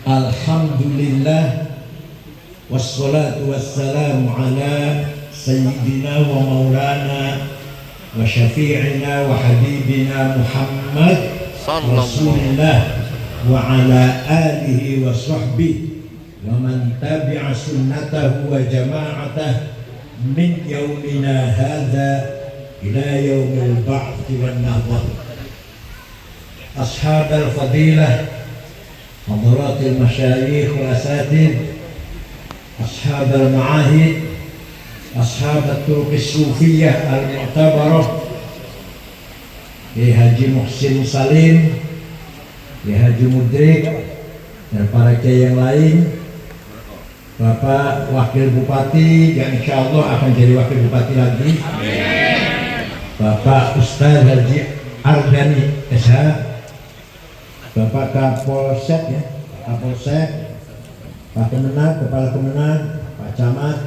Alhamdulillah wassalatu wassalamu ala sayyidina wa maulana wa syafi'ina wa habibina Muhammad Rasulullah wa ala alihi wa sahbihi wa man tabi'a sunnatahu wa jama'atah min yaumina hadha ila yaumil ba'thi wan nahdah. Ashabal fadilah, hadaratil masyayikh wa asatid, ashabal ma'ahid, ashabat turuqis sufiyah al-mu'tabarah, Haji Muhsin Salim, Haji Mudrik, dan para kiai yang lain, Bapak Wakil Bupati yang insya Allah akan jadi Wakil Bupati lagi, Bapak Ustaz Haji Ardani SH, Bapak Kapolsek Kapolsek, Pak Kemenang, Kepala Kemenang, Pak Camat,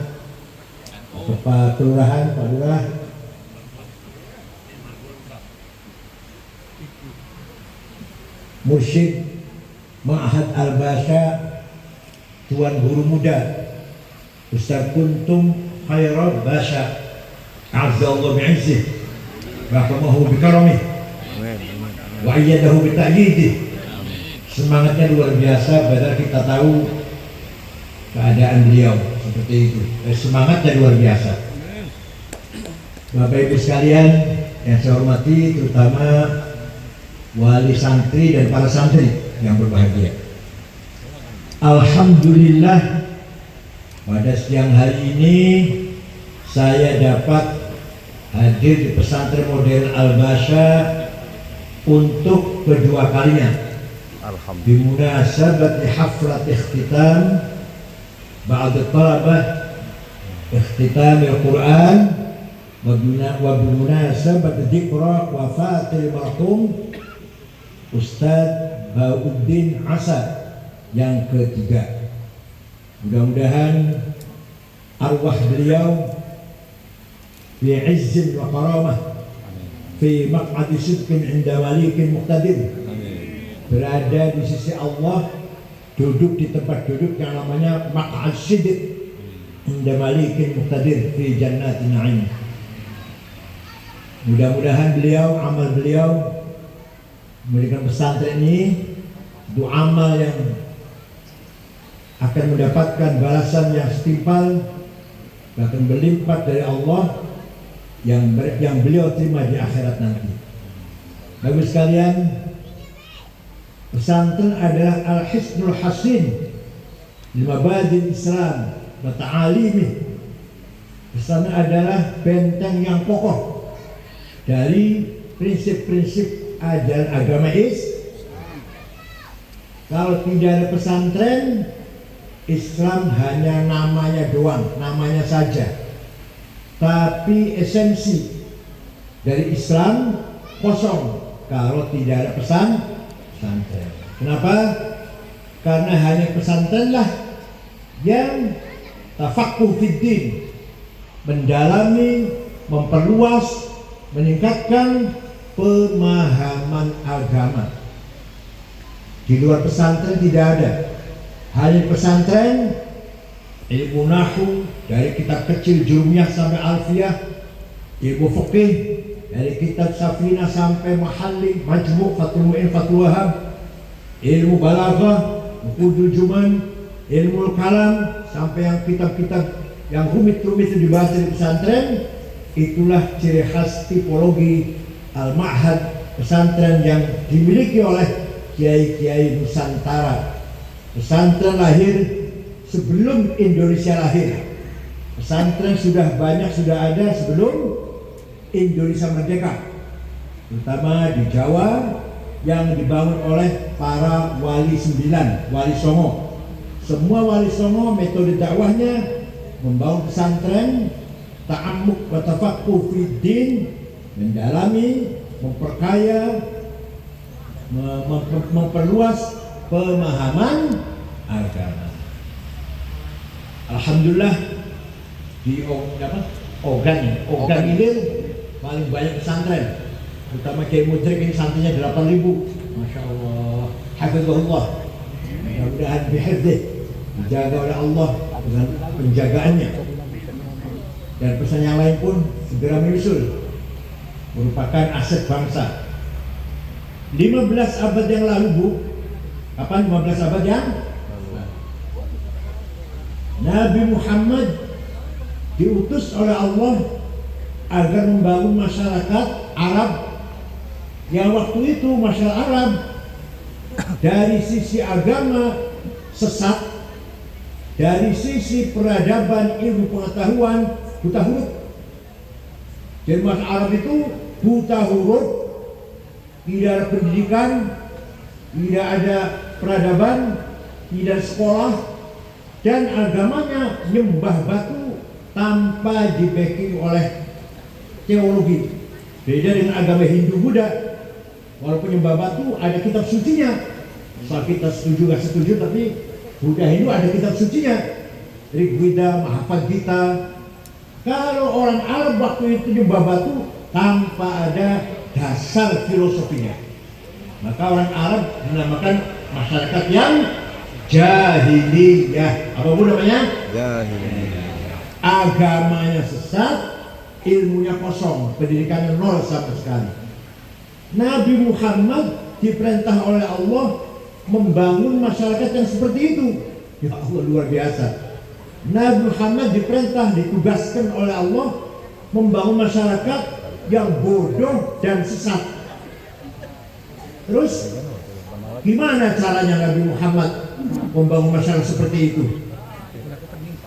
Kepala Kelurahan, Pak Lurah, Mursyid Ma'had Al-Basya, Tuan Guru Muda Ustaz Kuntum Khairul Basya, Azzallahu bi'izzih wa akamahu bikaramih wa ayyadahu bita'yidih. Semangatnya luar biasa, padahal kita tahu keadaan beliau seperti itu. Semangatnya luar biasa. Bapak Ibu sekalian yang saya hormati, terutama wali santri dan para santri yang berbahagia. Alhamdulillah pada siang hari ini saya dapat hadir di pesantren modern Al-Basya untuk kedua kalinya di munasabati haflat ikhtitam ba'd talabah ikhtitam al-Quran wa bimunasabati dzikra wafatil marhum Ustaz Bauddin Asad yang ketiga. Mudah-mudahan arwah beliau fi izzin wa karamah fi maq'adi sidqin 'inda malikin muqtadir, berada di sisi Allah, duduk di tempat duduk yang namanya maq'ad sidq 'inda malikin muqtadir fi jannatin na'im. Mudah-mudahan beliau, amal beliau memberikan pesantren ini itu amal yang akan mendapatkan balasan yang setimpal, bahkan berlimpah dari Allah yang beliau terima di akhirat nanti. Bagus sekalian, pesantren adalah al-hisnul hasin limabadil Islam wa ta'alimih. Pesantren adalah benteng yang kokoh dari prinsip-prinsip ajaran agama Islam. Kalau tidak ada pesantren, Islam hanya namanya doang, namanya saja. Tapi esensi dari Islam kosong kalau tidak ada pesantren. Kenapa? Karena hanya pesantrenlah yang tafaqquh fid din, mendalami, memperluas, meningkatkan pemahaman agama. Di luar pesantren tidak ada. Hanya pesantren, ilmu nahwu dari kitab kecil Jurumiyah sampai Alfiyah, ilmu fikih dari kitab Safina sampai Mahalli, Majmu', Fathul Mu'in, Fathul Wahab, ilmu balaghah, buku Juman, ilmu kalam sampai yang kitab-kitab yang rumit-rumit itu dibahas di pesantren. Itulah ciri khas tipologi Al-Ma'had, pesantren yang dimiliki oleh kiai-kiai Nusantara. Pesantren lahir sebelum Indonesia lahir. Pesantren sudah banyak, sudah ada sebelum Indonesia merdeka, terutama di Jawa yang dibangun oleh para wali 9, wali songo. Semua wali songo metode dakwahnya membangun pesantren, ta'ammuk wa tafaqquh fid din, mendalami, memperkaya, memperluas pemahaman agama. Alhamdulillah di Ogan ini paling banyak pesantren, terutama Kiai Mudrik ini santrinya 8.000. Masya Allah, hafizahullah. Mudah-mudahan bihifdzih, dijaga oleh Allah dengan penjagaannya. Dan pesan yang lain pun segera menyusul, merupakan aset bangsa. 15 abad yang lalu, Bu, kapan 15 abad yang Nabi Muhammad diutus oleh Allah agar membangun masyarakat Arab yang waktu itu masyarakat Arab dari sisi agama sesat, dari sisi peradaban ilmu pengetahuan buta huruf. Jadi masyarakat Arab itu buta huruf, tidak ada pendidikan, tidak ada peradaban, tidak sekolah, dan agamanya nyembah batu tanpa di-backing oleh teologi. Beda dengan agama Hindu Buddha, walaupun nyembah batu ada kitab sucinya. Soal kita setuju gak setuju, tapi Buddha Hindu ada kitab sucinya, Rigveda, Mahabharata Gita. Kalau orang Arab waktu itu nyembah batu tanpa ada dasar filosofinya, maka orang Arab dinamakan masyarakat yang jahiliyah. Apa Bu namanya? Jahiliyah. Agamanya sesat, ilmunya kosong, pendidikannya nol sama sekali. Nabi Muhammad diperintah oleh Allah membangun masyarakat yang seperti itu. Ya Allah, luar biasa. Nabi Muhammad diperintah, ditugaskan oleh Allah membangun masyarakat yang bodoh dan sesat. Terus gimana caranya Nabi Muhammad membangun masyarakat seperti itu?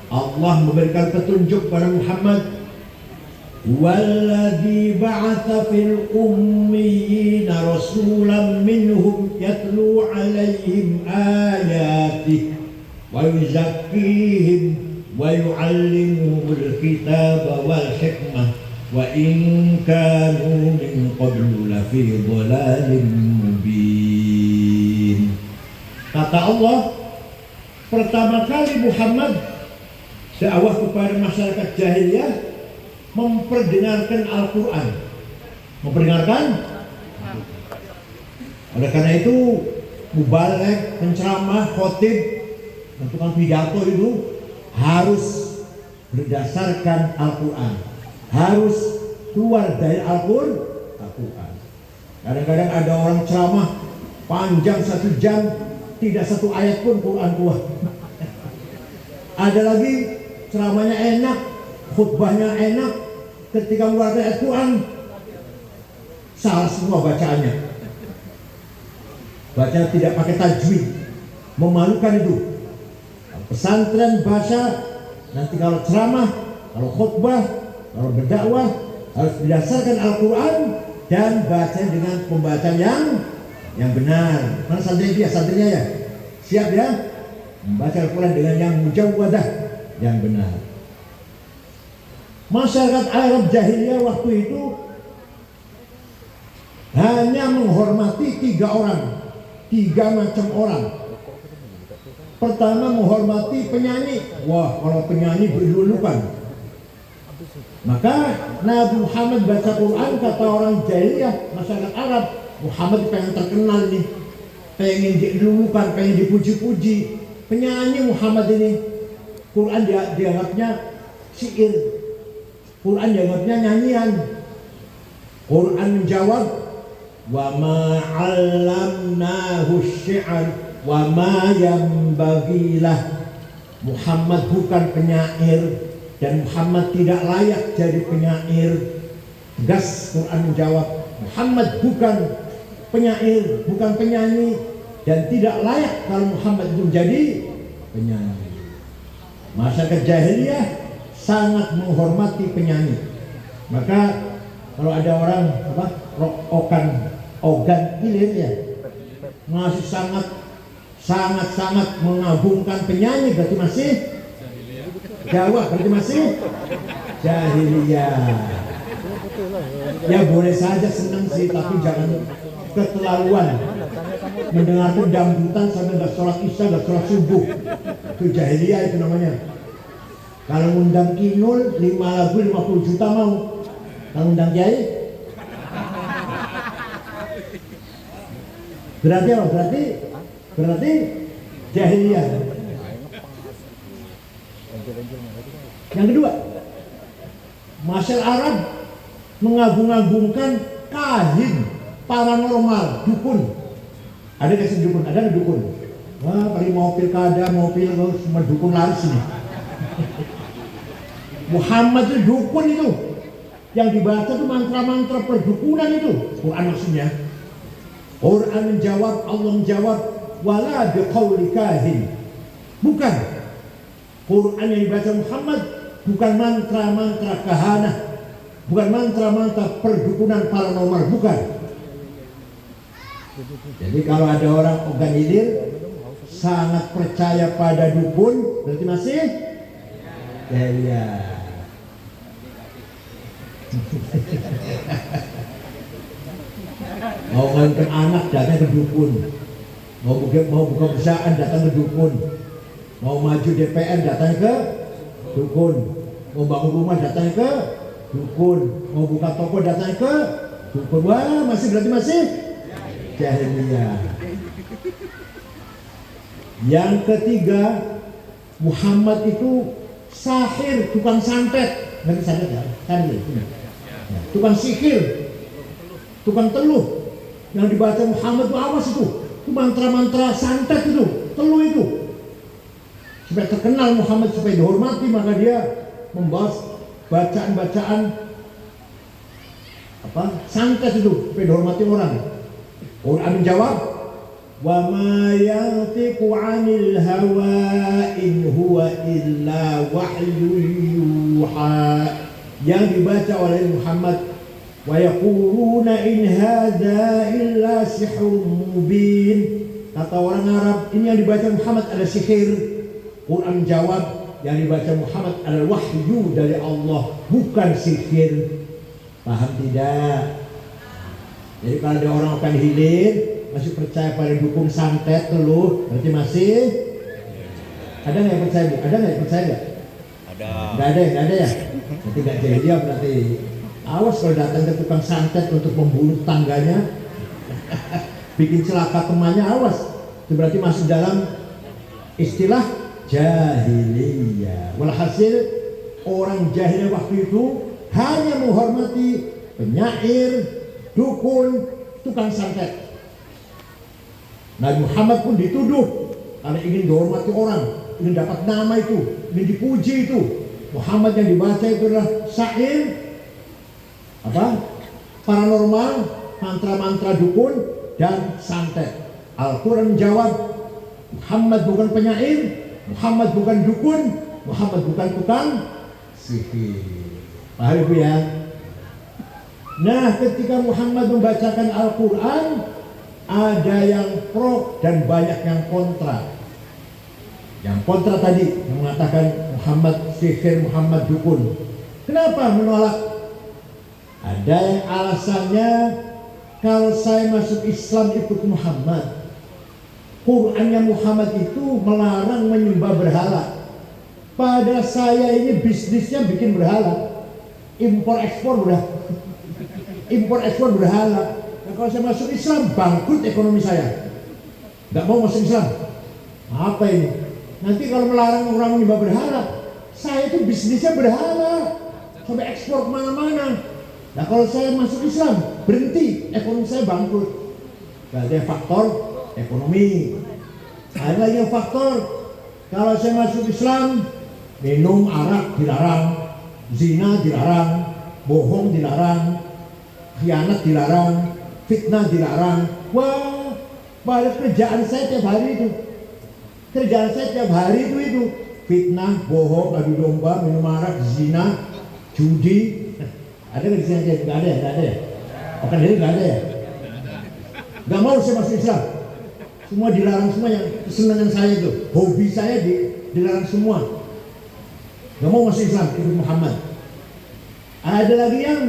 Allah memberikan petunjuk pada Muhammad. Walladzi ba'atsa fil ummiyina rasulan minhum yatlu 'alaihim ayatihi wa yuzakkihim wa yu'allimuhumul kitaba wal hikmah wa in kanu min qablu lafi dhalalin mubin. Kata Allah, pertama kali Muhammad dakwah kepada masyarakat jahiliyah memperdengarkan Al-Quran. Memperdengarkan. Oleh karena itu mubaligh, penceramah, khotib, dan tukang pidato itu harus berdasarkan Al-Quran, harus keluar dari Al-Quran. Kadang-kadang ada orang ceramah panjang 1 jam, tidak satu ayat pun Quran keluar. Ada lagi ceramahnya enak, khutbahnya enak, ketika mengeluarkan ayat Quran salah semua bacaannya. Baca tidak pakai tajwid, memalukan itu. Pesantren baca, nanti kalau ceramah, kalau khutbah, kalau berdakwah harus berdasarkan Al-Quran dan baca dengan pembacaan yang benar. Mana santri dia, santrinya ya? Siap ya? Membaca Al-Quran dengan yang mujawwadah, yang benar. Masyarakat Arab jahiliyah waktu itu hanya menghormati 3 orang, 3 macam orang. Pertama, menghormati penyanyi. Wah, kalau penyanyi berlulukan. Maka Nabi Muhammad baca Quran, kata orang jahiliyah masyarakat Arab, Muhammad pengen terkenal nih, pengen dilulukan, pengen dipuji-puji. Penyanyi Muhammad ini, Quran dianggapnya syair, Quran dianggapnya nyanyian. Quran menjawab, wa ma 'allamnahu syi'r wa ma yanbaghilah. Muhammad bukan penyair dan Muhammad tidak layak jadi penyair. Tegas Quran menjawab, Muhammad bukan penyair, bukan penyanyi, dan tidak layak kalau Muhammad itu menjadi penyanyi. Masyarakat jahiliyah sangat menghormati penyanyi. Maka kalau ada orang ogan ilir ya, masih sangat mengagungkan penyanyi, berarti masih Jawa, berarti masih jahiliyah. Ya boleh saja senang sih, tapi jangan keterlaluan. Mendengarkan dangdutan sampai nggak sholat isya, nggak sholat subuh, itu jahiliyah itu namanya. Kalau ngundang Kinul 5 lagu 50 juta mau. Kalau ngundang Kiai berarti apa? Berarti jahiliyah. Yang kedua, masyarakat Arab mengagung-agungkan kahin, paranormal, dukun. Ada nggak sih dukun? Ada dukun. Wah, paling mau pilkada, mau semua dukun laris ini. Muhammad itu dukun itu. Yang dibaca itu mantra-mantra perdukunan itu. Quran maksudnya. Quran menjawab, Allah menjawab, wala biqauli kahin. Bukan. Quran yang dibaca Muhammad bukan mantra-mantra kahanah, bukan mantra-mantra perdukunan paranormal, bukan. Jadi kalau ada orang organilir sangat percaya pada dukun, berarti masih ya. Mau ngantri anak datang ke dukun, mau buka perusahaan datang ke dukun, mau maju DPR datang ke dukun, mau bangun rumah datang ke dukun, mau buka toko datang ke dukun. Wah, berarti masih jahiliyah. Yang ketiga, Muhammad itu sahir, tukang santet. Ngerti santet ya? Tukang sihir, tukang teluh. Yang dibaca Muhammad itu awas itu mantra-mantra santet itu, teluh itu. Supaya terkenal Muhammad, supaya dihormati, maka dia membahas bacaan-bacaan santet itu supaya dihormati orang. Quran menjawab, wa ma yantiqu 'anil hawa in huwa illa wahyu yuha. Yang dibaca oleh Muhammad, wa yaquluna in hadza illa sihrun mubin. Kata orang Arab, ini yang dibaca Muhammad adalah sihir. Quran menjawab, yang dibaca Muhammad adalah wahyu dari Allah, bukan sihir. Paham tidak? Jadi kalau ada orang akan hilir masih percaya pada dukun santet teluh, berarti masih ada nggak yang percaya? Ada nggak yang percaya? Nggak ada ya. Nanti nggak jadi dia berarti. Awas kalau datang ke tukang santet untuk membunuh tangganya, bikin celaka temannya, awas. Itu berarti masuk dalam istilah jahiliyah. Walhasil orang jahiliyah waktu itu hanya menghormati penyair, dukun, tukang santet. Nabi Muhammad pun dituduh karena ingin dihormati orang, ingin dapat nama itu, ingin dipuji itu. Muhammad yang dibaca itu adalah syair, paranormal, mantra-mantra dukun dan santet. Al-Quran menjawab, Muhammad bukan penyair, Muhammad bukan dukun, Muhammad bukan tukang sihir. Paham Ibu ya? Nah, ketika Muhammad membacakan Al-Quran, ada yang pro dan banyak yang kontra. Yang kontra tadi yang mengatakan Muhammad sihir, Muhammad dukun. Kenapa menolak? Ada yang alasannya, kalau saya masuk Islam ikut Muhammad, Qurannya Muhammad itu melarang menyembah berhala. Pada saya ini bisnisnya bikin berhala, impor ekspor berhala. Nah, kalau saya masuk Islam bangkrut ekonomi saya. Gak mau masuk Islam. Apa ini? Nanti kalau melarang orang menyembah berhala, saya itu bisnisnya berhala, sampai ekspor kemana-mana. Nah, kalau saya masuk Islam berhenti, ekonomi saya bangkrut. Gak ada faktor ekonomi. Ada lagi yang faktor, kalau saya masuk Islam, minum arak dilarang, zina dilarang, bohong dilarang, khianat dilarang, fitnah dilarang. Wah, pada kerjaan saya tiap hari itu. Kerjaan saya tiap hari itu fitnah, bohong, adu domba, minum arak, zina, judi. Ada nggak di sini? Nggak ada ya. Oke, jadi nggak ada ya. Nggak mau saya masuk Islam. Semua dilarang, semua yang kesenangan saya itu, hobi saya dilarang semua. Nggak mau masuk Islam, ikut Muhammad. Ada lagi yang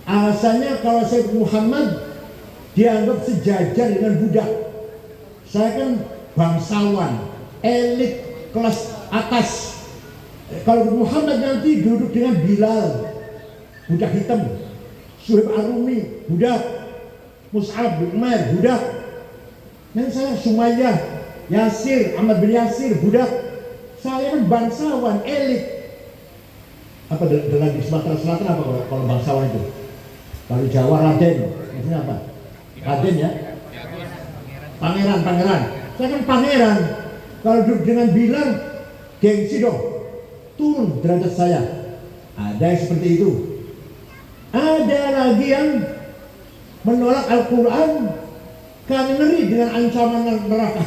alasannya kalau saya ikut Muhammad dianggap sejajar dengan budak. Saya kan bangsawan, elit kelas atas. Kalau Muhammad nanti duduk dengan Bilal, budak hitam, Suhaib Ar-Rumi, budak, Mus'ab bin Umair, budak. Dan saya Sumayyah, Yasir, Ahmad bin Yasir, budak. Saya kan bangsawan, elit. Apa dengan di Sumatera Selatan apa kalau bangsawan itu? Kalau Jawa Raden, maksudnya apa? Raden ya? Pangeran. Saya kan pangeran. Kalau duduk dengan bilang, gengsi dong. Turun derajat saya. Ada yang seperti itu. Ada lagi yang menolak Al-Quran karena ngeri dengan ancaman neraka.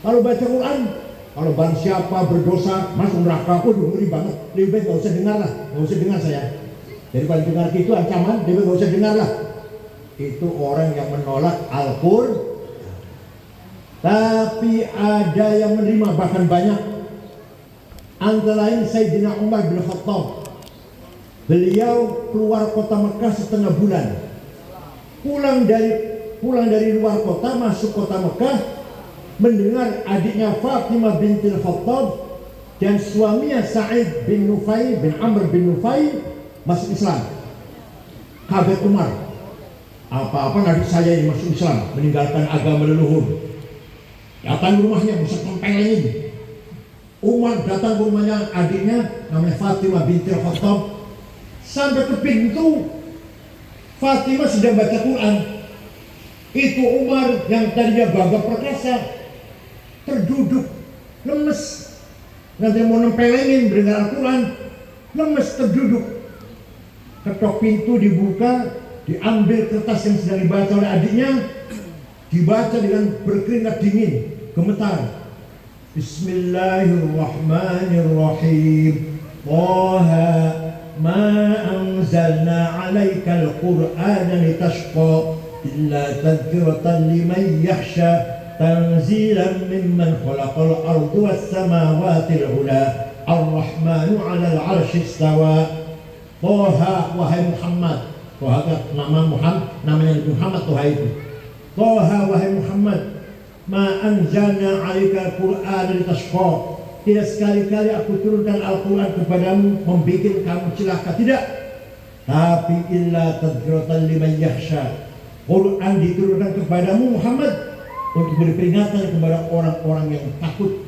Kalau baca Quran, kalau barang siapa berdosa masuk neraka, ngeri banget. Lebih baik gak usah dengar lah, gak usah dengar saya. Daripada dengar itu ancaman, lebih baik gak usah dengar lah. Itu orang yang menolak Al-Quran. Tapi ada yang menerima, bahkan banyak. Antara lain Sayyidina Umar bin Khattab. Beliau keluar kota Mekah setengah bulan. Pulang dari luar kota, masuk kota Mekah, mendengar adiknya Fatimah bintil Khattab dan suaminya Sa'id bin Nufai bin Amr bin Nufai masuk Islam. Kaget Umar. Apa-apa adik saya ini masuk Islam, meninggalkan agama leluhur. Datang ke rumahnya, bisa tempelin. Umar datang ke rumahnya adiknya namanya Fatimah bintil Khattab. Sampai ke pintu, Fatimah sedang baca Quran. Itu Umar yang tadinya gagah perkasa terduduk, lemes. Nanti mau nempelengin mendengar Al-Quran, lemes terduduk. Ketok pintu dibuka, diambil kertas yang sedang dibaca oleh adiknya, dibaca dengan berkeringat dingin, gemetar. Bismillahirrahmanirrahim. Taha ma anzalna 'alaikal Qur'ana litashqa illa tadhkiratan liman yakhsha tanzilan mimman khalaqal arda was samawati al-'ula ar-rahmanu 'alal 'arsy istawa. Taha, wahai Muhammad. Taha nama Muhammad, namanya Muhammad Taha itu. Taha, wahai Muhammad, ma anzalna 'alaikal Qur'ana litashqa. Tidak sekali-kali aku turunkan Al-Quran kepadamu membuat kamu celaka, tidak. Tapi illa tadhkiratan liman yakhsha. Quran diturunkan kepadamu Muhammad untuk beri peringatan kepada orang-orang yang takut.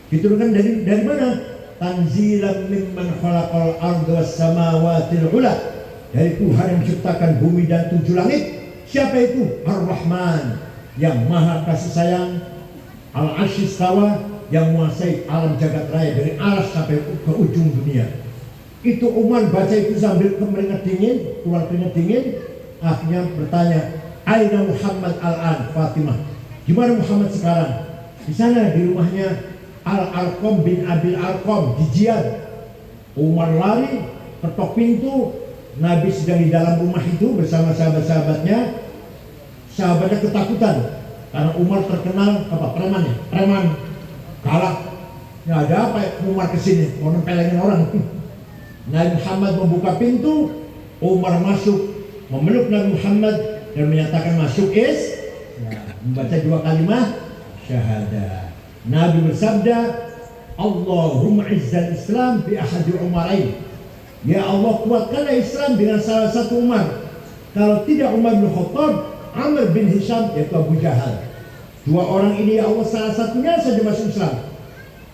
Diturunkan dari mana? Tanzilan mimman khalaqal arda was samawati al-'ula. Dari Tuhan yang menciptakan bumi dan 7 langit. Siapa itu? Ar-Rahman, yang maha kasih sayang. Al-'arsy istawa, yang menguasai alam jagat raya dari aras sampai ke ujung dunia. Itu Umar baca itu sambil keringat dingin, keluar keringat dingin. Akhirnya bertanya, Aina Muhammad al-an? Fatimah, gimana Muhammad sekarang? Di sana, di rumahnya Al-Arqam bin Abil Arqam di Jiyad. Umar lari, ketok pintu. Nabi sedang di dalam rumah itu bersama sahabat-sahabatnya. Sahabatnya ketakutan karena Umar terkenal apa? Preman. Galak. Ya ada apa ya Umar kesini mau nempelengin orang. Nabi Muhammad membuka pintu, Umar masuk, memeluk Nabi Muhammad dan menyatakan masuk membaca 2 kalimat syahadah. Nabi bersabda, Allahumma izzal Islam bi ahadi Umarain. Ya Allah, kuatkanlah Islam dengan salah satu Umar. Kalau tidak Umar bin Khattab, Amr bin Hisham, yaitu Abu Jahal. 2 orang ini ya Allah salah satunya saja masuk Islam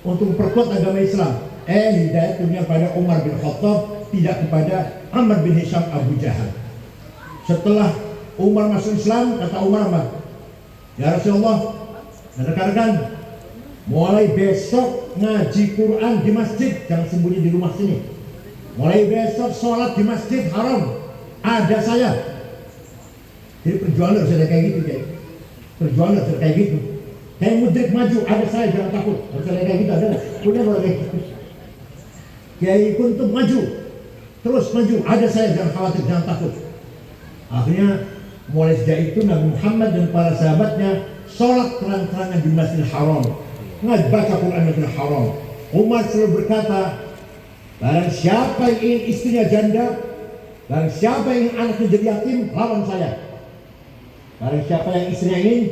untuk memperkuat agama Islam. Hidayah turunnya pada Umar bin Khattab, tidak kepada Amr bin Hisham Abu Jahal. Setelah Umar masuk Islam, kata Umar apa? Ya Rasulullah, rekan-rekan, mulai besok ngaji Quran di masjid, jangan sembunyi di rumah sini. Mulai besok sholat di masjid haram, ada saya. Jadi perjuangan harus ada kayak gitu, kayak perjuangan harus kayak gitu. Kayak mudrik maju, ada saya, jangan takut. Harus ada kayak gitu, ada punya kalau kayak gitu. Kiai Kuntum maju, terus maju, ada saya, jangan khawatir, jangan takut. Akhirnya mulai sejak itu Nabi Muhammad dan para sahabatnya sholat terang-terangan di Masjidil Haram, baca Quran di Masjidil Haram. Umar selalu berkata, barang siapa yang ingin istrinya janda, barang siapa yang ingin anaknya jadi yatim, lawan saya. Barang siapa yang istrinya ingin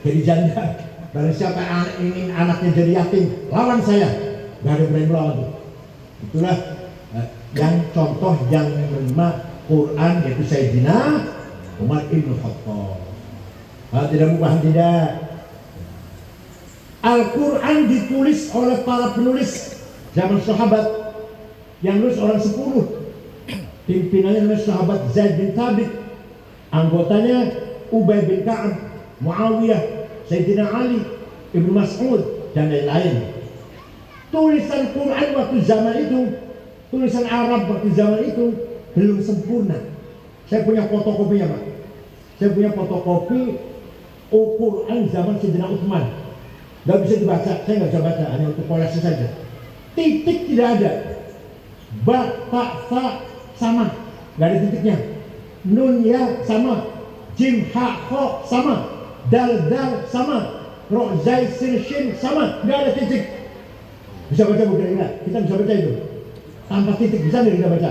jadi janda, barang siapa yang ingin anaknya jadi yatim, lawan saya. Gak ada berani melawan. Itulah yang contoh yang menerima Quran, yaitu Sayyidina Umar ibn Khattab. Tidak paham tidak? Al-Quran ditulis oleh para penulis zaman sahabat, yang nulis orang 10. Pimpinannya adalah sahabat Zaid bin Thabit, anggotanya Ubay bin Ka'ab, Muawiyah, Sayyidina Ali, Ibnu Mas'ud, dan lain-lain. Tulisan Quran waktu zaman itu, tulisan Arab waktu zaman itu belum sempurna. Saya punya fotokopinya, Pak. Saya punya fotokopi Quran zaman Sayyidina Utsman. Gak bisa dibaca, saya nggak bisa baca, hanya untuk koleksi saja. Titik tidak ada, ba, ta, fa sama, nggak ada titiknya. Nun ya sama, jim ha kho sama, dal dal sama, ro zai sin shin sama, nggak ada titik. Bisa baca bukan enggak? Kita bisa baca itu tanpa titik, bisa nggak kita baca?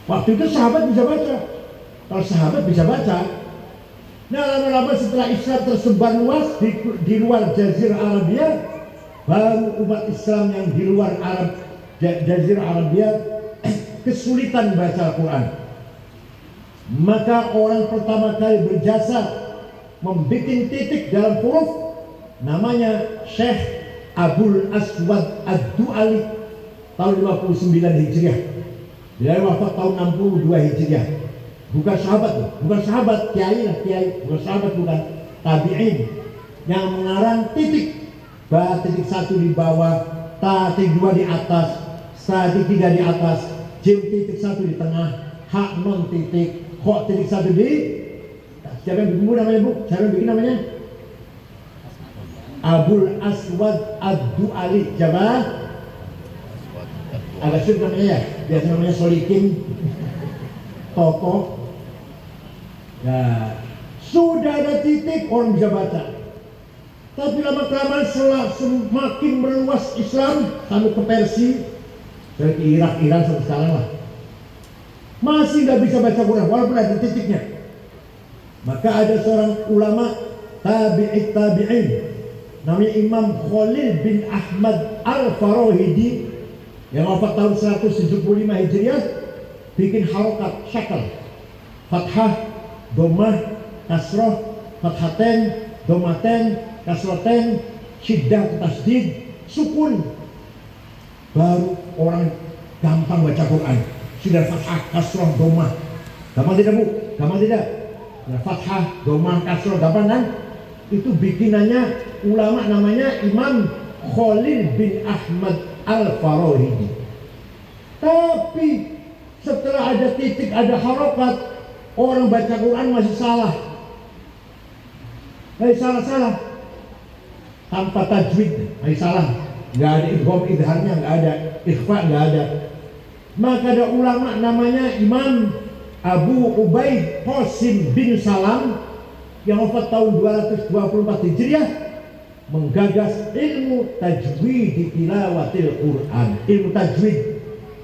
Waktu itu sahabat bisa baca. Kalau sahabat bisa baca, nah lama-lama setelah Islam tersebar luas di luar Jazirah Arabia, baru umat Islam yang di luar Jazirah Arabia kesulitan baca Al-Quran. Maka orang pertama kali berjasa membuat titik dalam huruf namanya Syekh Abul Aswad Ad-Du'ali tahun 59 Hijriah. Dia wafat tahun 62 Hijriah. Bukan sahabat, kiai lah, bukan sahabat, bukan tabi'in, yang mengarang titik. Ba titik 1 di bawah, ta titik 2 di atas, sa titik 3 di atas, jim titik 1 di tengah, ha non titik, kho titik 1 di. Siapa yang bikin namanya, Bu? Siapa yang bikin namanya? Abul Aswad Ad-Du'ali. Siapa? Agak sulit namanya ya, biasa namanya Solikin Toto. Ya, sudah ada titik, orang bisa baca. Tapi lama-kelamaan semakin meluas Islam sampai ke Persia, dari Irak sampai sekarang lah, masih nggak bisa baca Quran walaupun ada titiknya. Maka ada seorang ulama tabi'in namanya Imam Khalil bin Ahmad Al-Farahidi yang wafat tahun 175 Hijriah, bikin harokat syakal, fathah, domah, kasroh, fathaten, domaten, kasroten, syiddah, tasdid, sukun. Baru orang gampang baca Quran. Sudah fathah, kasroh, domah. Gampang tidak, Bu? Gampang tidak? Ya, fathah, domah, kasroh, gampang kan? Itu bikinannya ulama namanya Imam Khalil bin Ahmad Al-Farahidi. Tapi setelah ada titik, ada harokat, orang baca Quran masih salah. Salah. Tanpa tajwid, masih salah. Nggak ada idgham, idharnya nggak ada, ikhfa nggak ada. Maka ada ulama namanya Imam Abu Ubaid Qasim bin Salam yang wafat tahun 224 Hijriah, menggagas ilmu tajwid tilawatil Quran. Ilmu tajwid.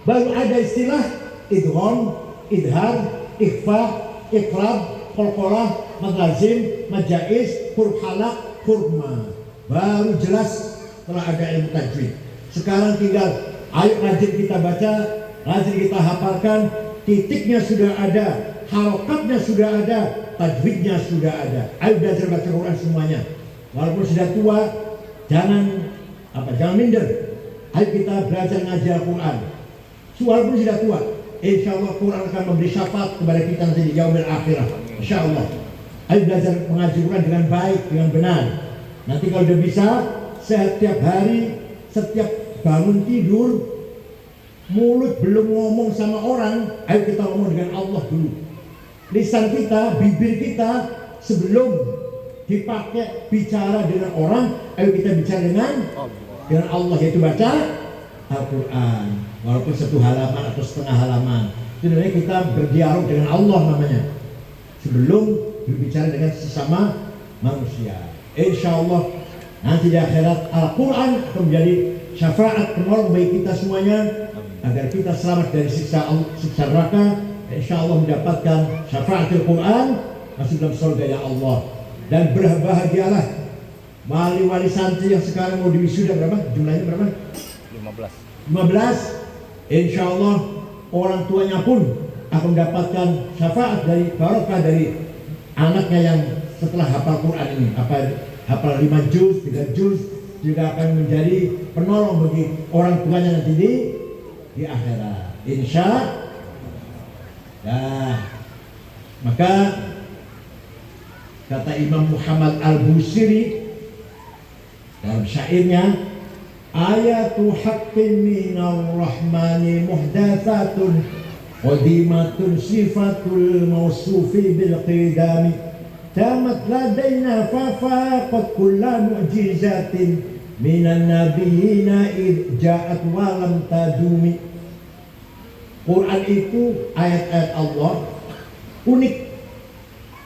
Baru ada istilah idgham, idhar, ikhfa, iqlab, qalqalah, madlazim, majaiz, huruf halaq, hurma. Baru jelas setelah ada ilmu tajwid. Sekarang tinggal ayo rajin kita baca, rajin kita hafalkan. Titiknya sudah ada, harokatnya sudah ada, tajwidnya sudah ada. Ayo belajar baca Quran semuanya. Walaupun sudah tua, jangan minder. Ayo kita belajar ngaji Al-Quran. Walaupun sudah tua, insya Allah Quran akan memberi syafaat kepada kita nanti di yaumil akhirah. Insya Allah. Ayo belajar mengaji Quran dengan baik, dengan benar. Nanti kalau udah bisa, setiap hari, setiap bangun tidur, mulut belum ngomong sama orang, ayo kita ngomong dengan Allah dulu. Lisan kita, bibir kita, sebelum dipakai bicara dengan orang, ayo kita bicara dengan Allah, yaitu baca Al-Quran. Walaupun 1 halaman atau setengah halaman, itu namanya kita berdialog dengan Allah namanya, sebelum berbicara dengan sesama manusia. Insya Allah nanti di akhirat Al-Quran akan menjadi syafaat penolong bagi kita semuanya, agar kita selamat dari siksa neraka. Insya Allah mendapatkan syafaat Al-Quran, masuk dalam surga ya Allah. Dan berbahagialah wali-wali santri yang sekarang mau diwisuda. Berapa? Jumlahnya berapa? 15. Insya Allah orang tuanya pun akan mendapatkan syafaat dari barokah dari anaknya yang setelah hafal Quran ini, hafal 5 juz, 3 juz, juga akan menjadi penolong bagi orang tuanya nanti di akhirat. Insya Allah. Maka kata Imam Muhammad Al-Busiri dalam syairnya, ayatu haqqin minar rahmani muhdatsatun qadimatun sifatul mausufi bil qidami tamat ladaina fafaqat kulla mu'jizatin minan nabiyina id ja'at walam tadumi. Quran itu ayat-ayat Allah unik.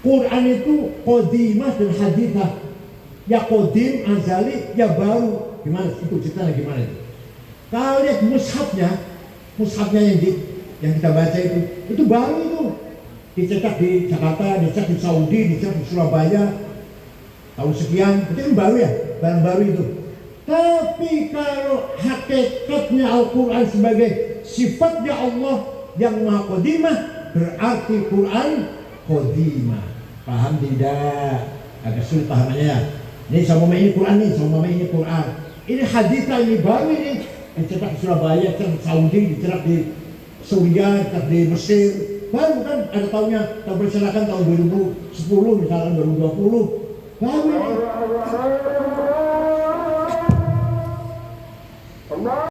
Quran itu qadimah dan hadithah. Ya qadim, azali, ya baru. Gimana itu ceritanya, gimana itu? Kalau lihat mushafnya yang kita baca itu baru itu. Dicetak di Jakarta, dicetak di Saudi, dicetak di Surabaya tahun sekian, itu kan baru ya, barang baru itu. Tapi kalau hakikatnya Al-Quran sebagai sifatnya Allah yang maha qadimah, berarti Quran qadimah. Paham tidak? Agak sulit pahamannya ya. Ini sama ini Quran nih, sama ini Quran. Ini hadithah, ini baru ini. Dicetak di Surabaya, dicetak di Saudi, dicetak di Suriah, dicetak di Mesir. Baru kan ada tahunnya, tahun persilakan tahun 2010, misalkan 2020. Baru ini.